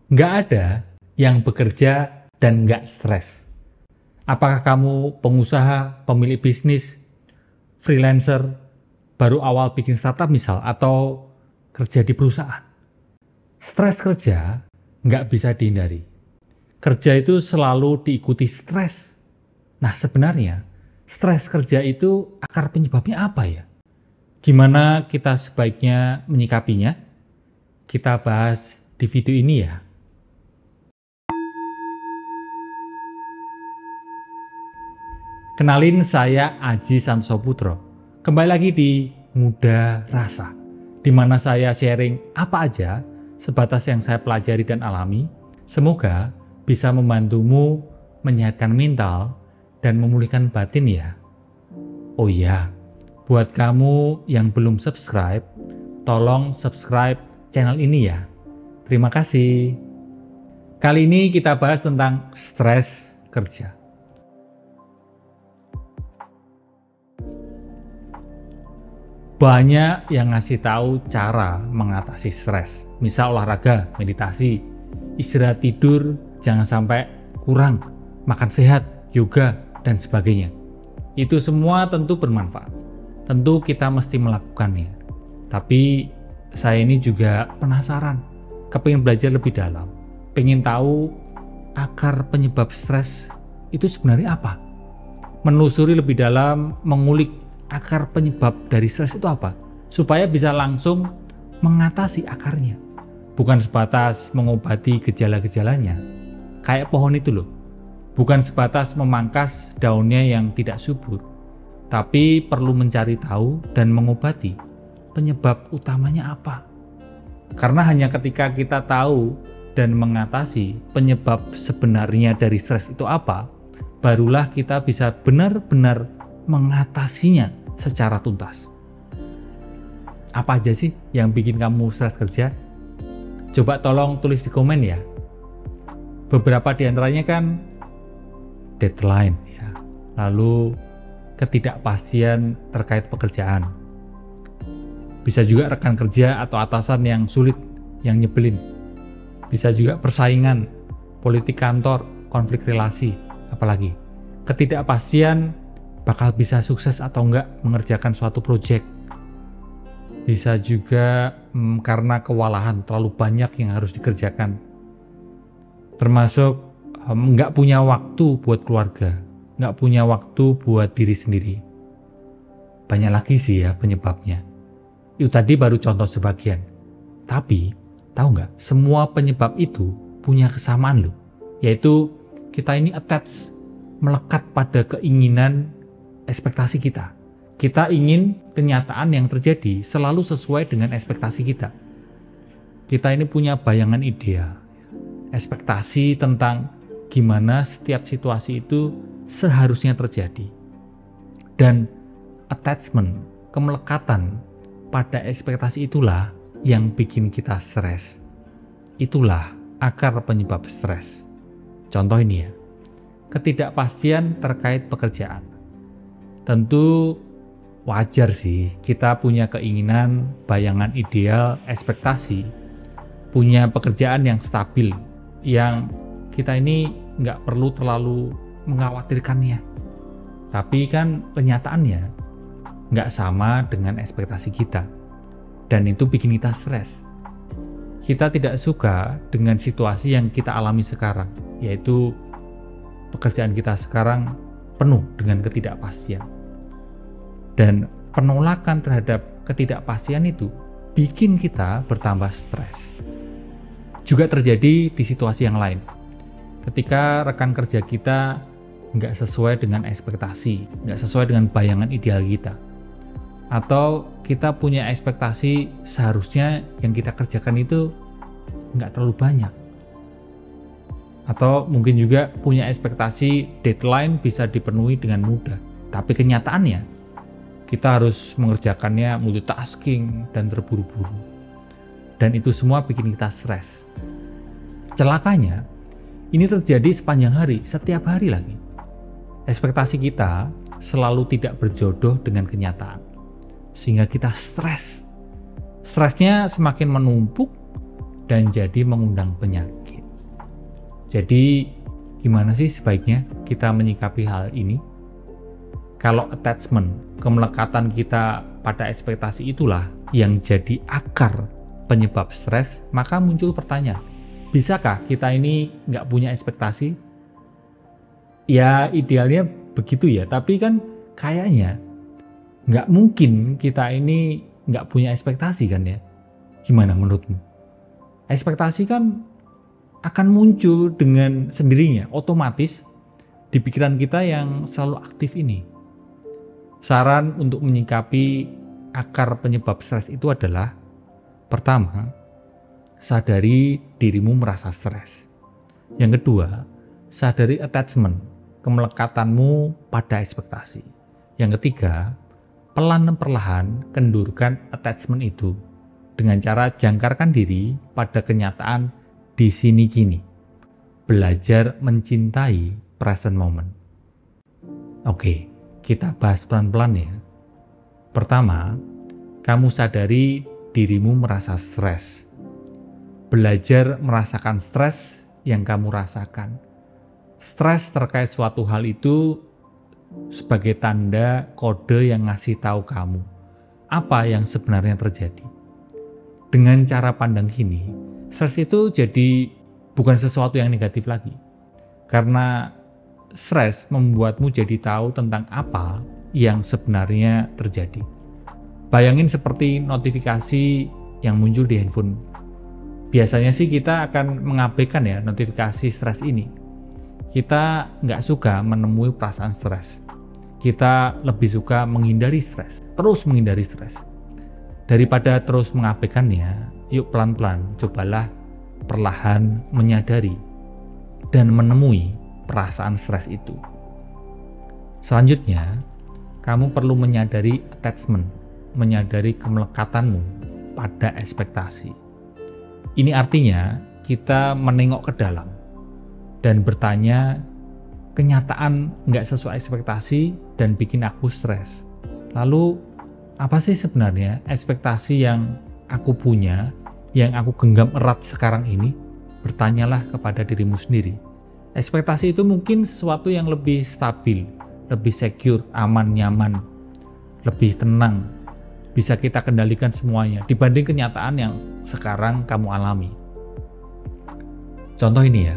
Nggak ada yang bekerja dan nggak stres. Apakah kamu pengusaha, pemilik bisnis, freelancer, baru awal bikin startup misal, atau kerja di perusahaan? Stres kerja nggak bisa dihindari. Kerja itu selalu diikuti stres. Nah sebenarnya, stres kerja itu akar penyebabnya apa ya? Gimana kita sebaiknya menyikapinya? Kita bahas di video ini ya. Kenalin, saya Aji Santoso Putro. Kembali lagi di Muda Rasa, di mana saya sharing apa aja sebatas yang saya pelajari dan alami. Semoga bisa membantumu menyehatkan mental dan memulihkan batin ya. Oh iya, buat kamu yang belum subscribe, tolong subscribe channel ini ya. Terima kasih. Kali ini kita bahas tentang stres kerja. Banyak yang ngasih tahu cara mengatasi stres, misal olahraga, meditasi, istirahat tidur, jangan sampai kurang, makan sehat, yoga, dan sebagainya. Itu semua tentu bermanfaat. Tentu kita mesti melakukannya. Tapi saya ini juga penasaran, kepingin belajar lebih dalam, pengen tahu akar penyebab stres itu sebenarnya apa. Menelusuri lebih dalam, mengulik akar penyebab dari stres itu apa, supaya bisa langsung mengatasi akarnya. Bukan sebatas mengobati gejala-gejalanya, kayak pohon itu loh. Bukan sebatas memangkas daunnya yang tidak subur, tapi perlu mencari tahu dan mengobati penyebab utamanya apa. Karena hanya ketika kita tahu dan mengatasi penyebab sebenarnya dari stres itu apa, barulah kita bisa benar-benar mengatasinya secara tuntas. Apa aja sih yang bikin kamu stres kerja? Coba tolong tulis di komen ya. Beberapa di antaranya kan deadline ya. Lalu ketidakpastian terkait pekerjaan. Bisa juga rekan kerja atau atasan yang sulit, yang nyebelin. Bisa juga persaingan, politik kantor, konflik relasi, apalagi ketidakpastian bakal bisa sukses atau enggak mengerjakan suatu proyek. Bisa juga karena kewalahan, terlalu banyak yang harus dikerjakan. Termasuk enggak punya waktu buat keluarga, enggak punya waktu buat diri sendiri. Banyak lagi sih ya penyebabnya. Itu tadi baru contoh sebagian. Tapi, tahu nggak? Semua penyebab itu punya kesamaan loh. Yaitu kita ini attach, melekat pada keinginan, ekspektasi kita. Kita ingin kenyataan yang terjadi selalu sesuai dengan ekspektasi kita. Kita ini punya bayangan ideal, ekspektasi tentang gimana setiap situasi itu seharusnya terjadi. Dan attachment, kemelekatan pada ekspektasi itulah yang bikin kita stres. Itulah akar penyebab stres. Contoh ini ya, ketidakpastian terkait pekerjaan. Tentu wajar sih kita punya keinginan, bayangan ideal, ekspektasi, punya pekerjaan yang stabil, yang kita ini nggak perlu terlalu mengkhawatirkannya. Tapi kan kenyataannya nggak sama dengan ekspektasi kita, dan itu bikin kita stres. Kita tidak suka dengan situasi yang kita alami sekarang, yaitu pekerjaan kita sekarang penuh dengan ketidakpastian. Dan penolakan terhadap ketidakpastian itu bikin kita bertambah stres. Juga terjadi di situasi yang lain. Ketika rekan kerja kita nggak sesuai dengan ekspektasi, nggak sesuai dengan bayangan ideal kita. Atau kita punya ekspektasi seharusnya yang kita kerjakan itu nggak terlalu banyak. Atau mungkin juga punya ekspektasi deadline bisa dipenuhi dengan mudah. Tapi kenyataannya, kita harus mengerjakannya multitasking dan terburu-buru. Dan itu semua bikin kita stres. Celakanya, ini terjadi sepanjang hari, setiap hari lagi. Ekspektasi kita selalu tidak berjodoh dengan kenyataan. Sehingga kita stres. Stresnya semakin menumpuk dan jadi mengundang penyakit. Jadi gimana sih sebaiknya kita menyikapi hal ini? Kalau attachment, kemelekatan kita pada ekspektasi itulah yang jadi akar penyebab stres, maka muncul pertanyaan, bisakah kita ini nggak punya ekspektasi? Ya idealnya begitu ya, tapi kan kayaknya nggak mungkin kita ini nggak punya ekspektasi kan ya? Gimana menurutmu? Ekspektasi kan akan muncul dengan sendirinya, otomatis di pikiran kita yang selalu aktif ini. Saran untuk menyikapi akar penyebab stres itu adalah, pertama, sadari dirimu merasa stres. Yang kedua, sadari attachment, kemelekatanmu pada ekspektasi. Yang ketiga, perlahan kendurkan attachment itu dengan cara jangkarkan diri pada kenyataan di sini kini. Belajar mencintai present moment. Oke, kita bahas pelan-pelan ya. Pertama, kamu sadari dirimu merasa stres. Belajar merasakan stres yang kamu rasakan. Stres terkait suatu hal itu sebagai tanda kode yang ngasih tahu kamu apa yang sebenarnya terjadi. Dengan cara pandang gini, stres itu jadi bukan sesuatu yang negatif lagi. Karena stres membuatmu jadi tahu tentang apa yang sebenarnya terjadi. Bayangin seperti notifikasi yang muncul di handphone. Biasanya sih kita akan mengabaikan ya notifikasi stres ini. Kita nggak suka menemui perasaan stres. Kita lebih suka menghindari stres, terus menghindari stres. Daripada terus mengabaikannya, yuk pelan-pelan cobalah perlahan menyadari dan menemui perasaan stres itu. Selanjutnya, kamu perlu menyadari attachment, menyadari kemelekatanmu pada ekspektasi. Ini artinya kita menengok ke dalam dan bertanya, kenyataan nggak sesuai ekspektasi dan bikin aku stres. Lalu, apa sih sebenarnya ekspektasi yang aku punya, yang aku genggam erat sekarang ini? Bertanyalah kepada dirimu sendiri. Ekspektasi itu mungkin sesuatu yang lebih stabil, lebih secure, aman, nyaman, lebih tenang, bisa kita kendalikan semuanya dibanding kenyataan yang sekarang kamu alami. Contoh ini ya,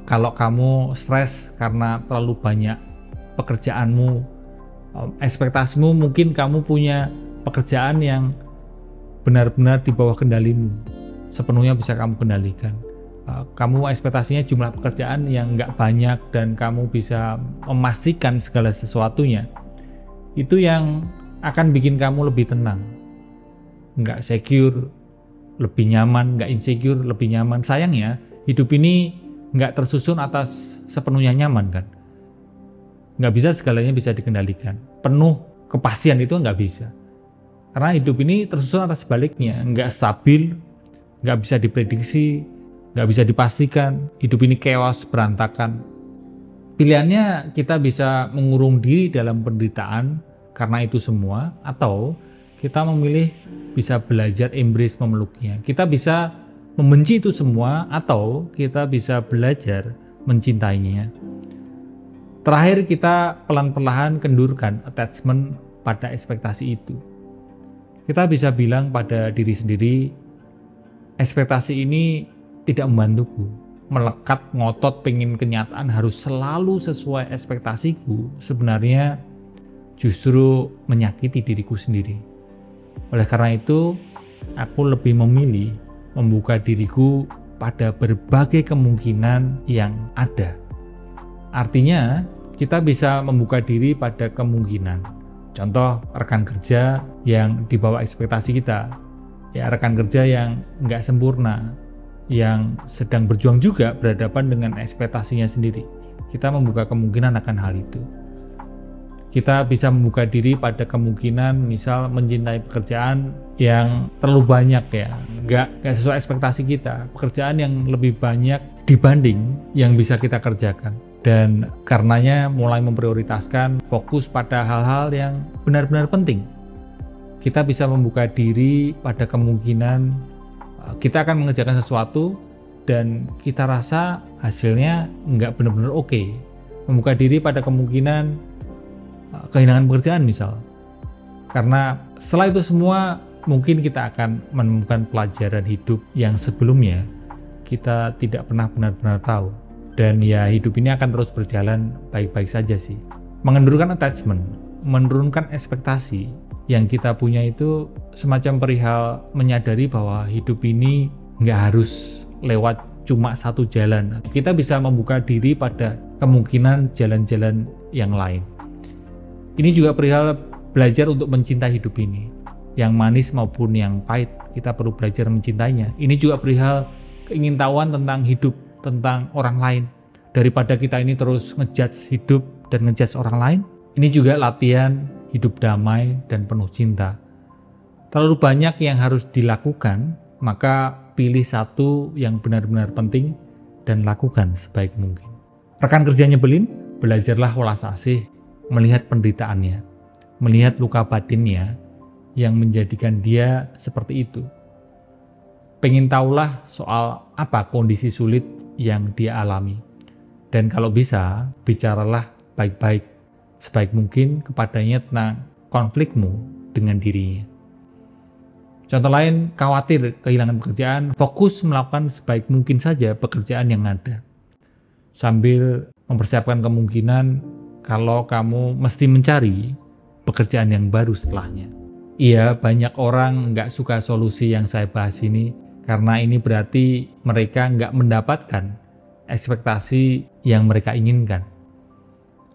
kalau kamu stres karena terlalu banyak pekerjaanmu, ekspektasimu mungkin kamu punya pekerjaan yang benar-benar di bawah kendalimu, sepenuhnya bisa kamu kendalikan. Kamu ekspektasinya jumlah pekerjaan yang nggak banyak dan kamu bisa memastikan segala sesuatunya. Itu yang akan bikin kamu lebih tenang, nggak secure, lebih nyaman, nggak insecure, lebih nyaman. Sayangnya hidup ini nggak tersusun atas sepenuhnya nyaman kan. Nggak bisa segalanya bisa dikendalikan. Penuh kepastian itu nggak bisa. Karena hidup ini tersusun atas sebaliknya, nggak stabil, nggak bisa diprediksi, nggak bisa dipastikan. Hidup ini chaos, berantakan. Pilihannya kita bisa mengurung diri dalam penderitaan karena itu semua, atau kita memilih bisa belajar embrace, memeluknya. Kita bisa membenci itu semua, atau kita bisa belajar mencintainya. Terakhir, kita pelan-pelan kendurkan attachment pada ekspektasi itu. Kita bisa bilang pada diri sendiri, ekspektasi ini tidak membantuku. Melekat, ngotot, pengen kenyataan harus selalu sesuai ekspektasiku, sebenarnya justru menyakiti diriku sendiri. Oleh karena itu, aku lebih memilih membuka diriku pada berbagai kemungkinan yang ada. Artinya, kita bisa membuka diri pada kemungkinan. Contoh, rekan kerja yang di bawah ekspektasi kita. Ya, rekan kerja yang nggak sempurna, yang sedang berjuang juga berhadapan dengan ekspektasinya sendiri. Kita membuka kemungkinan akan hal itu. Kita bisa membuka diri pada kemungkinan misal mencintai pekerjaan yang terlalu banyak ya, nggak sesuai ekspektasi kita, pekerjaan yang lebih banyak dibanding yang bisa kita kerjakan, dan karenanya mulai memprioritaskan fokus pada hal-hal yang benar-benar penting. Kita bisa membuka diri pada kemungkinan kita akan mengerjakan sesuatu dan kita rasa hasilnya nggak benar-benar oke. Membuka diri pada kemungkinan kehilangan pekerjaan misal. Karena setelah itu semua mungkin kita akan menemukan pelajaran hidup yang sebelumnya kita tidak pernah benar-benar tahu. Dan ya hidup ini akan terus berjalan baik-baik saja sih. Mengendurkan attachment, menurunkan ekspektasi yang kita punya itu semacam perihal menyadari bahwa hidup ini nggak harus lewat cuma satu jalan. Kita bisa membuka diri pada kemungkinan jalan-jalan yang lain. Ini juga perihal belajar untuk mencintai hidup ini. Yang manis maupun yang pahit, kita perlu belajar mencintainya. Ini juga perihal keingintahuan tentang hidup, tentang orang lain. Daripada kita ini terus ngejudge hidup dan ngejudge orang lain, ini juga latihan hidup damai dan penuh cinta. Terlalu banyak yang harus dilakukan, maka pilih satu yang benar-benar penting dan lakukan sebaik mungkin. Rekan kerja nyebelin, belajarlah welas asih, melihat penderitaannya, melihat luka batinnya yang menjadikan dia seperti itu. Pengen tahulah soal apa kondisi sulit yang dia alami. Dan kalau bisa, bicaralah baik-baik, sebaik mungkin kepadanya tentang konflikmu dengan dirinya. Contoh lain, khawatir kehilangan pekerjaan, fokus melakukan sebaik mungkin saja pekerjaan yang ada. Sambil mempersiapkan kemungkinan kalau kamu mesti mencari pekerjaan yang baru setelahnya. Iya, banyak orang nggak suka solusi yang saya bahas ini, karena ini berarti mereka nggak mendapatkan ekspektasi yang mereka inginkan.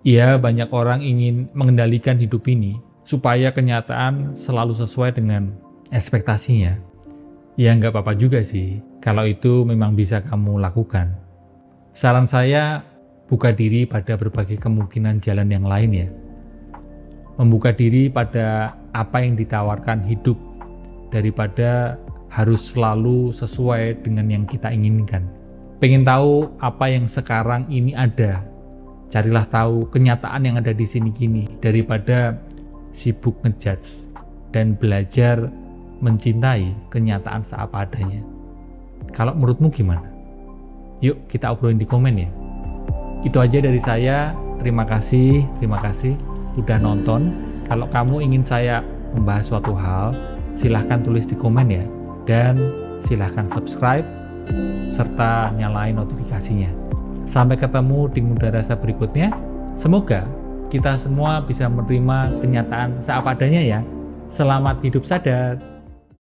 Iya, banyak orang ingin mengendalikan hidup ini supaya kenyataan selalu sesuai dengan ekspektasinya. Ya nggak apa-apa juga sih, kalau itu memang bisa kamu lakukan. Saran saya, buka diri pada berbagai kemungkinan jalan yang lain ya. Membuka diri pada apa yang ditawarkan hidup, daripada harus selalu sesuai dengan yang kita inginkan. Pengen tahu apa yang sekarang ini ada, carilah tahu kenyataan yang ada di sini kini, daripada sibuk ngejudge dan belajar mencintai kenyataan seapa adanya. Kalau menurutmu gimana? Yuk kita obrolin di komen ya. Itu aja dari saya. Terima kasih udah nonton. Kalau kamu ingin saya membahas suatu hal, silahkan tulis di komen ya. Dan silahkan subscribe serta nyalain notifikasinya. Sampai ketemu di Muda Rasa berikutnya. Semoga kita semua bisa menerima kenyataan seapa adanya ya. Selamat hidup sadar.